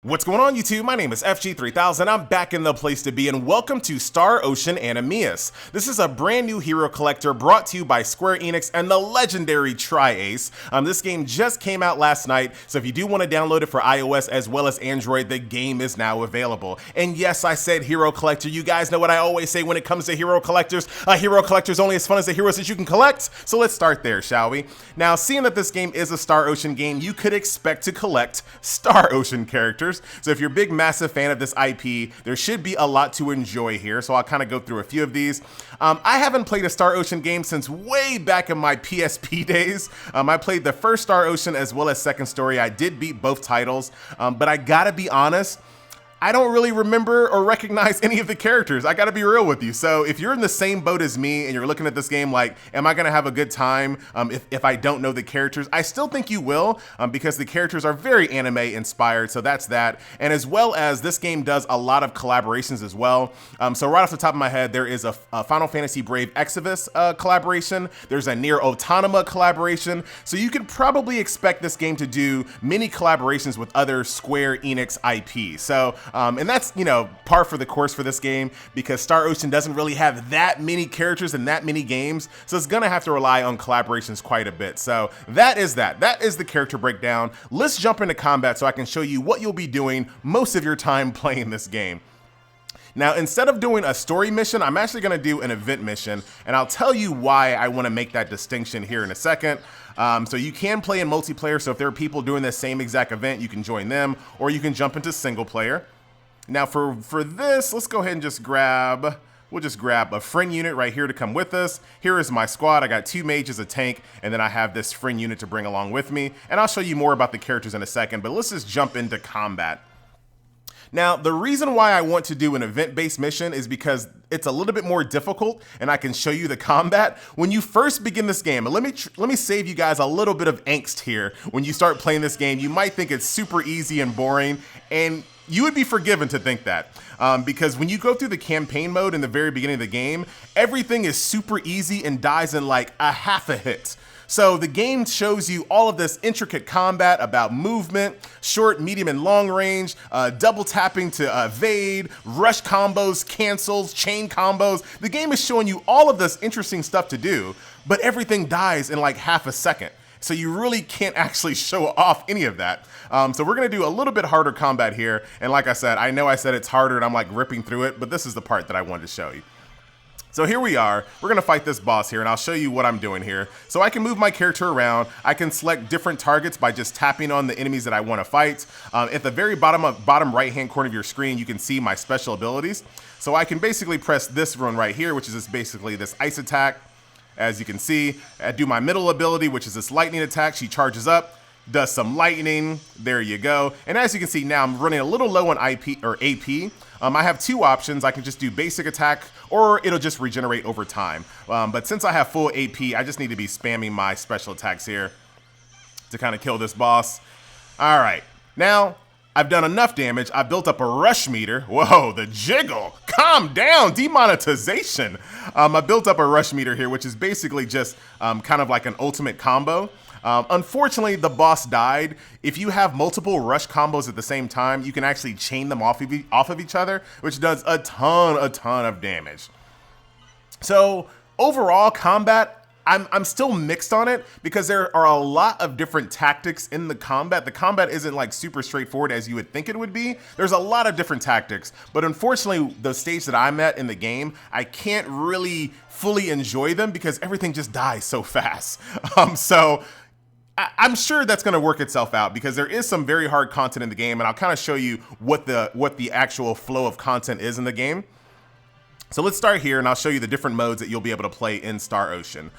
What's going on, YouTube? My name is FG3000. I'm back in the place to be, and welcome to Star Ocean ANAMNESIS. This is a brand new hero collector brought to you by Square Enix and the legendary Tri-Ace. This game just came out last night, so if you do want to download it for iOS as well as Android, the game is now available. And yes, I said hero collector. You guys know what I always say when it comes to hero collectors. A hero collector is only as fun as the heroes that you can collect. So let's start there, shall we? Now, seeing that this game is a Star Ocean game, you could expect to collect Star Ocean characters. So if you're a big, massive fan of this IP, there should be a lot to enjoy here. So I'll kind of go through a few of these. I haven't played a Star Ocean game since way back in my PSP days. I played the first Star Ocean as well as Second Story. I did beat both titles, but I gotta be honest, I don't really remember or recognize any of the characters. I gotta be real with you. So if you're in the same boat as me and you're looking at this game like, am I gonna have a good time if I don't know the characters? I still think you will, because the characters are very anime inspired, so that's that. And as well as this game does a lot of collaborations as well. So right off the top of my head, there is a Final Fantasy Brave Exvius collaboration. There's a Nier Automata collaboration. So you could probably expect this game to do many collaborations with other Square Enix IPs. So, and that's, you know, par for the course for this game because Star Ocean doesn't really have that many characters and that many games. So it's gonna have to rely on collaborations quite a bit. So that is the character breakdown. Let's jump into combat so I can show you what you'll be doing most of your time playing this game. Now, instead of doing a story mission, I'm actually gonna do an event mission, and I'll tell you why I wanna make that distinction here in a second. So you can play in multiplayer, so if there are people doing the same exact event, you can join them, or you can jump into single player. Now for this, let's go ahead and we'll just grab a friend unit right here to come with us. Here is my squad. I got 2 mages, a tank, and then I have this friend unit to bring along with me. And I'll show you more about the characters in a second, but let's just jump into combat. Now, the reason why I want to do an event-based mission is because it's a little bit more difficult, and I can show you the combat. When you first begin this game, and let me save you guys a little bit of angst here. When you start playing this game, you might think it's super easy and boring, and you would be forgiven to think that. Because when you go through the campaign mode in the very beginning of the game, everything is super easy and dies in like a half a hit. So the game shows you all of this intricate combat about movement, short, medium, and long range, double tapping to evade, rush combos, cancels, chain combos. The game is showing you all of this interesting stuff to do, but everything dies in like half a second. So you really can't actually show off any of that. So we're gonna do a little bit harder combat here. And like I said, I know I said it's harder and I'm like ripping through it, but this is the part that I wanted to show you. So here we are, we're gonna fight this boss here, and I'll show you what I'm doing here. So I can move my character around, I can select different targets by just tapping on the enemies that I wanna fight. At the very bottom right-hand corner of your screen, you can see my special abilities. So I can basically press this one right here, which is just basically this ice attack. As you can see, I do my middle ability, which is this lightning attack. She charges up, does some lightning, there you go. And as you can see now, I'm running a little low on AP. I have 2 options. I can just do basic attack, or it'll just regenerate over time. But since I have full AP, I just need to be spamming my special attacks here to kind of kill this boss. All right, now I've done enough damage. I built up a rush meter. Whoa, the jiggle. Calm down, demonetization. I built up a rush meter here, which is basically just kind of like an ultimate combo. Unfortunately, the boss died. If you have multiple rush combos at the same time, you can actually chain them off of each other, which does a ton of damage. So overall combat, I'm still mixed on it because there are a lot of different tactics in the combat. The combat isn't like super straightforward as you would think it would be. There's a lot of different tactics, but unfortunately the stage that I'm at in the game, I can't really fully enjoy them because everything just dies so fast. So I'm sure that's gonna work itself out because there is some very hard content in the game, and I'll kind of show you what the actual flow of content is in the game. So let's start here, and I'll show you the different modes that you'll be able to play in Star Ocean.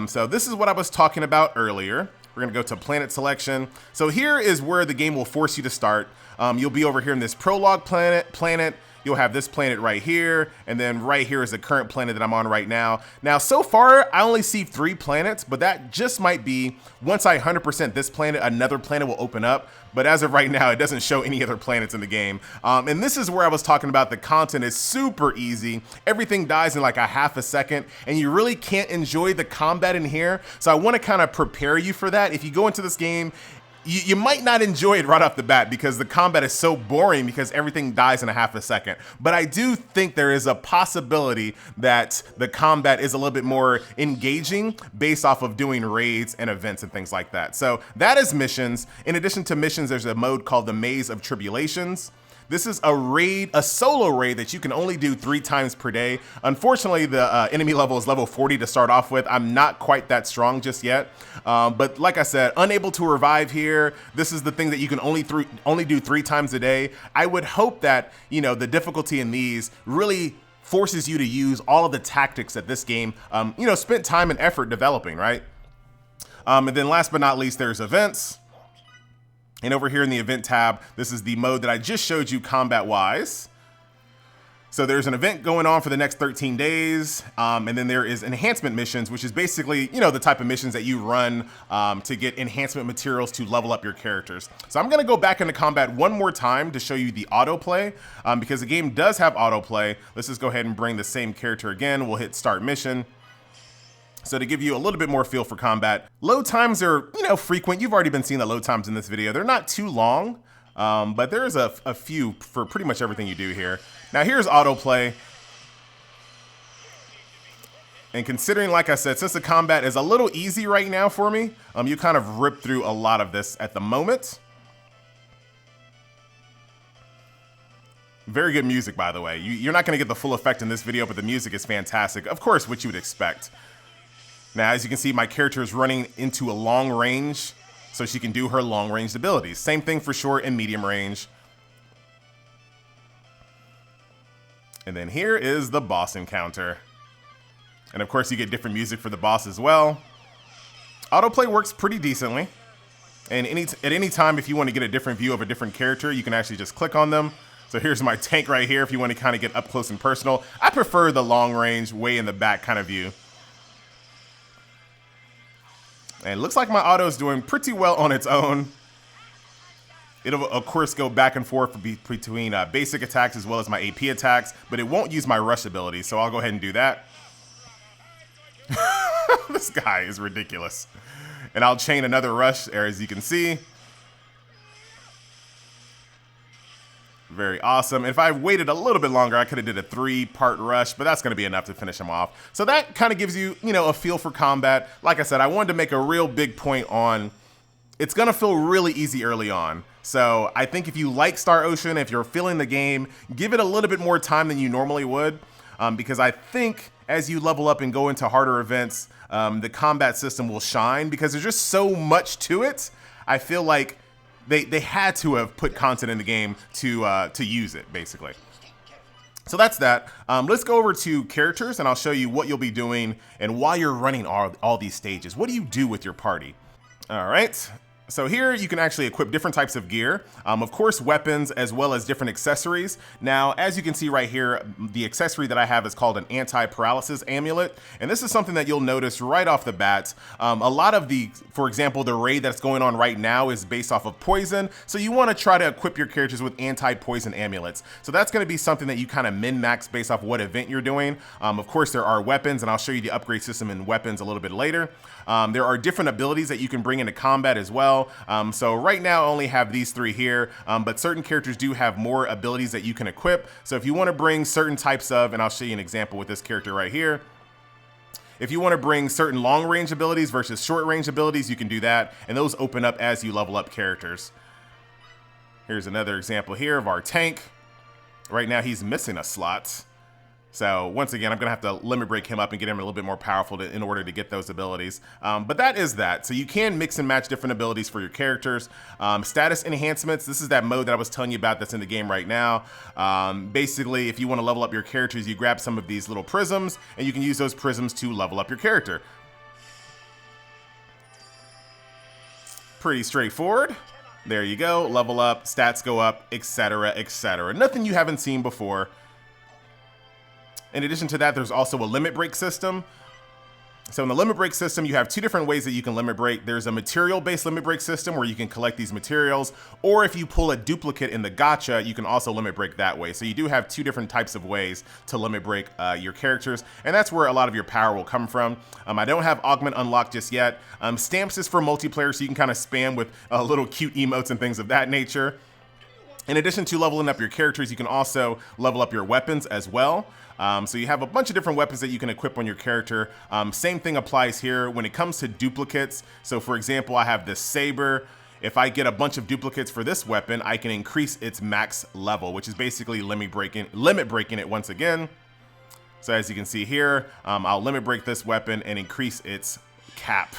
So this is what I was talking about earlier. We're gonna go to planet selection. So here is where the game will force you to start. You'll be over here in this prologue planet. You'll have this planet right here, and then right here is the current planet that I'm on right now. Now, so far, I only see 3 planets, but that just might be, once I 100% this planet, another planet will open up. But as of right now, it doesn't show any other planets in the game. And this is where I was talking about the content is super easy. Everything dies in like a half a second, and you really can't enjoy the combat in here. So I wanna kind of prepare you for that. If you go into this game, you might not enjoy it right off the bat because the combat is so boring because everything dies in a half a second. But I do think there is a possibility that the combat is a little bit more engaging based off of doing raids and events and things like that. So that is missions. In addition to missions, there's a mode called the Maze of Tribulations. This is a raid, a solo raid that you can only do 3 times per day. Unfortunately, the enemy level is level 40 to start off with. I'm not quite that strong just yet. But like I said, unable to revive here. This is the thing that you can only do 3 times a day. I would hope that, you know, the difficulty in these really forces you to use all of the tactics that this game, you know, spent time and effort developing, right? And then last but not least, there's events. And over here in the event tab, this is the mode that I just showed you combat-wise. So there's an event going on for the next 13 days. And then there is enhancement missions, which is basically, you know, the type of missions that you run to get enhancement materials to level up your characters. So I'm gonna go back into combat one more time to show you the autoplay, because the game does have autoplay. Let's just go ahead and bring the same character again. We'll hit start mission. So to give you a little bit more feel for combat, load times are, you know, frequent. You've already been seeing the load times in this video. They're not too long, but there is a few for pretty much everything you do here. Now here's autoplay. And considering, like I said, since the combat is a little easy right now for me, you kind of rip through a lot of this at the moment. Very good music, by the way. You're not gonna get the full effect in this video, but the music is fantastic. Of course, what you would expect. Now, as you can see, my character is running into a long range, so she can do her long ranged abilities. Same thing for short and medium range. And then here is the boss encounter. And of course, you get different music for the boss as well. Autoplay works pretty decently. And at any time, if you want to get a different view of a different character, you can actually just click on them. So here's my tank right here if you want to kind of get up close and personal. I prefer the long range, way in the back kind of view. And it looks like my auto is doing pretty well on its own. It'll, of course, go back and forth between basic attacks as well as my AP attacks, but it won't use my rush ability, so I'll go ahead and do that. This guy is ridiculous. And I'll chain another rush, as you can see. Very awesome. And if I waited a little bit longer, I could have did a 3-part rush, but that's going to be enough to finish him off. So that kind of gives you, you know, a feel for combat. Like I said, I wanted to make a real big point on it's going to feel really easy early on. So I think if you like Star Ocean, if you're feeling the game, give it a little bit more time than you normally would, because I think as you level up and go into harder events, the combat system will shine because there's just so much to it. I feel like they had to have put content in the game to use it, basically. So that's that. Let's go over to characters, and I'll show you what you'll be doing and why you're running all these stages. What do you do with your party? All right. So here you can actually equip different types of gear, of course weapons as well as different accessories. Now, as you can see right here, the accessory that I have is called an anti-paralysis amulet, and this is something that you'll notice right off the bat. A lot of for example, the raid that's going on right now is based off of poison, so you want to try to equip your characters with anti-poison amulets. So that's going to be something that you kind of min-max based off what event you're doing. Of course, there are weapons, and I'll show you the upgrade system in weapons a little bit later. There are different abilities that you can bring into combat as well. So right now I only have these 3 here, but certain characters do have more abilities that you can equip. So if you want to bring certain types of, and I'll show you an example with this character right here. If you want to bring certain long range abilities versus short range abilities, you can do that. And those open up as you level up characters. Here's another example here of our tank. Right now he's missing a slot. So once again, I'm going to have to limit break him up and get him a little bit more powerful in order to get those abilities. But that is that. So you can mix and match different abilities for your characters. Status enhancements. This is that mode that I was telling you about that's in the game right now. Basically, if you want to level up your characters, you grab some of these little prisms and you can use those prisms to level up your character. Pretty straightforward. There you go. Level up, stats go up, etc., etc. Nothing you haven't seen before. In addition to that, there's also a limit break system. So in the limit break system, you have two different ways that you can limit break. There's a material-based limit break system where you can collect these materials, or if you pull a duplicate in the gacha, you can also limit break that way. So you do have two different types of ways to limit break your characters, and that's where a lot of your power will come from. I don't have Augment unlocked just yet. Stamps is for multiplayer, so you can kind of spam with little cute emotes and things of that nature. In addition to leveling up your characters, you can also level up your weapons as well. So you have a bunch of different weapons that you can equip on your character. Same thing applies here when it comes to duplicates. So for example, I have this saber. If I get a bunch of duplicates for this weapon, I can increase its max level, which is basically limit breaking it once again. So as you can see here, I'll limit break this weapon and increase its cap.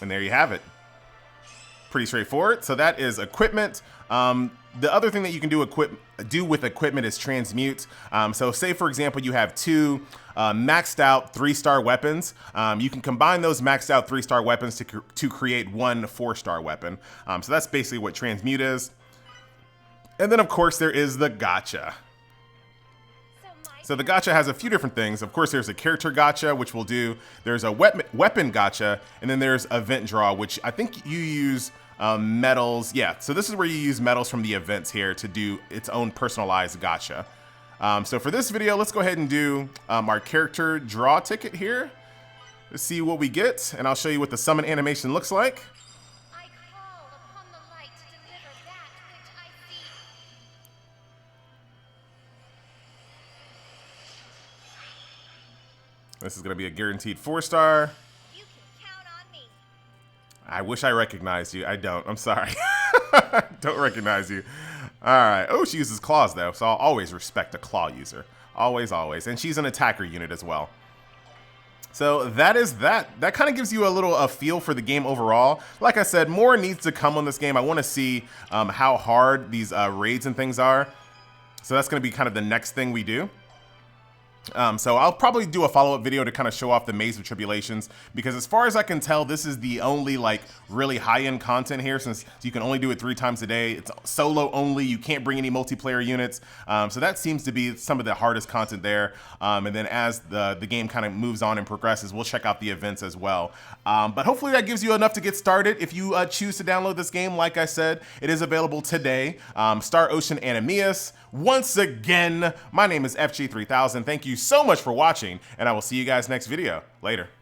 And there you have it. Pretty straightforward. So that is equipment. The other thing that you can do with equipment is transmute. So say, for example, you have two maxed out 3-star weapons. You can combine those maxed out 3-star weapons to create one 4-star weapon. So that's basically what transmute is. And then, of course, there is the gacha. So the gacha has a few different things. Of course, there's a character gacha, which we'll do. There's a weapon gacha, and then there's event draw, which I think you use medals. Yeah, so this is where you use medals from the events here to do its own personalized gacha. So for this video, let's go ahead and do our character draw ticket here. Let's see what we get, and I'll show you what the summon animation looks like. I call upon the light to deliver that which I see. This is going to be a guaranteed 4-star. You can count on me. I wish I recognized you. I don't. I'm sorry. Don't recognize you. All right. Oh, she uses claws, though, so I'll always respect a claw user. Always, always. And she's an attacker unit as well. So that is that. That kind of gives you a little feel for the game overall. Like I said, more needs to come on this game. I want to see how hard these raids and things are. So that's going to be kind of the next thing we do. So I'll probably do a follow-up video to kind of show off the Maze of Tribulations, because as far as I can tell, this is the only like really high-end content here, since you can only do it 3 times a day. It's solo only. You can't bring any multiplayer units. So that seems to be some of the hardest content there. And then as the game kind of moves on and progresses, we'll check out the events as well. But hopefully that gives you enough to get started. If you choose to download this game, like I said, it is available today. Star Ocean ANAMNESIS. Once again, my name is FG3000. Thank you so much for watching, and I will see you guys next video. Later.